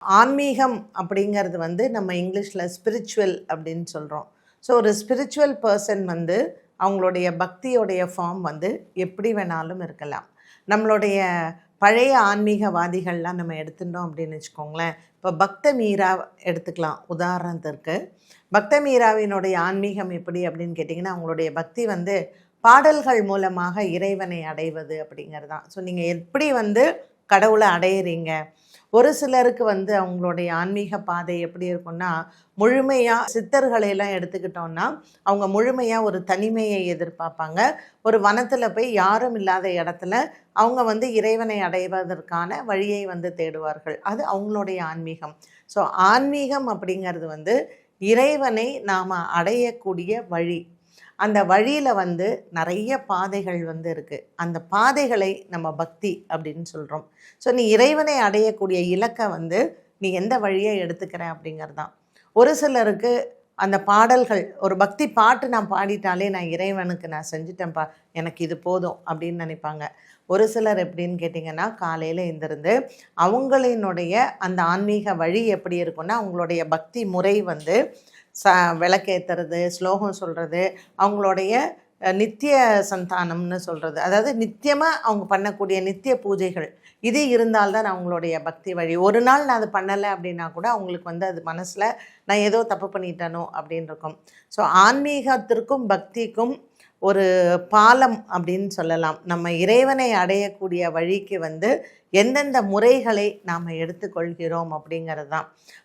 ஆன்மீகம் அப்படிங்கிறது வந்து நம்ம இங்கிலீஷில் ஸ்பிரிச்சுவல் அப்படின்னு சொல்கிறோம். ஸோ ஒரு ஸ்பிரிச்சுவல் பர்சன் வந்து அவங்களுடைய பக்தியோடைய ஃபார்ம் வந்து எப்படி வேணாலும் இருக்கலாம். நம்மளுடைய பழைய ஆன்மீகவாதிகள்லாம் நம்ம எடுத்துட்டோம் அப்படின்னு வச்சுக்கோங்களேன். இப்போ பக்த மீரா எடுத்துக்கலாம் உதாரணத்திற்கு. பக்த மீராவினுடைய ஆன்மீகம் எப்படி அப்படின்னு கேட்டிங்கன்னா, அவங்களுடைய பக்தி வந்து பாடல்கள் மூலமாக இறைவனை அடைவது அப்படிங்கிறது தான். ஸோ நீங்கள் எப்படி வந்து கடவுளை அடையிறீங்க. ஒரு சிலருக்கு வந்து அவங்களுடைய ஆன்மீக பாதை எப்படி இருக்கும்னா, முழுமையாக சித்தர்களையெல்லாம் எடுத்துக்கிட்டோன்னா, அவங்க முழுமையாக ஒரு தனிமையை எதிர்பார்ப்பாங்க. ஒரு வனத்தில் போய் யாரும் இல்லாத இடத்துல அவங்க வந்து இறைவனை அடைவதற்கான வழியை வந்து தேடுவார்கள். அது அவங்களுடைய ஆன்மீகம். ஸோ ஆன்மீகம் அப்படிங்கிறது வந்து இறைவனை நாம் அடையக்கூடிய வழி. அந்த வழியில் வந்து நிறைய பாதைகள் வந்து இருக்குது. அந்த பாதைகளை நம்ம பக்தி அப்படின்னு சொல்கிறோம். ஸோ நீ இறைவனை அடையக்கூடிய இலக்கை வந்து நீ எந்த வழியை எடுத்துக்கிற அப்படிங்கிறது தான். ஒரு சிலருக்கு அந்த பாடல்கள், ஒரு பக்தி பாட்டு நான் பாடிட்டாலே நான் இறைவனுக்கு நான் செஞ்சிட்டேன்ப்பா, எனக்கு இது போதும் அப்படின்னு நினைப்பாங்க. ஒரு சிலர் எப்படின்னு கேட்டிங்கன்னா, காலையில் எழுந்திருந்து அவங்களினுடைய அந்த ஆன்மீக வழி எப்படி இருக்குன்னா, அவங்களுடைய பக்தி முறை வந்து விளக்கேற்றுறது, ஸ்லோகம் சொல்கிறது, அவங்களுடைய நித்திய சந்தானம்னு சொல்கிறது, அதாவது நித்தியமாக அவங்க பண்ணக்கூடிய நித்திய பூஜைகள், இது இருந்தால்தான் அவங்களுடைய பக்தி வழி. ஒரு நாள் நான் அது பண்ணலை அப்படின்னா கூட அவங்களுக்கு வந்து அது மனசில் நான் ஏதோ தப்பு பண்ணிட்டேனோ அப்படின்னு இருக்கும். ஸோ ஆன்மீகத்திற்கும் பக்திக்கும் ஒரு பாலம் அப்படின்னு சொல்லலாம். நம்ம இறைவனை அடையக்கூடிய வழிக்கு வந்து எந்தெந்த முறைகளை நாம் எடுத்துக்கொள்கிறோம் அப்படிங்கிறது தான்.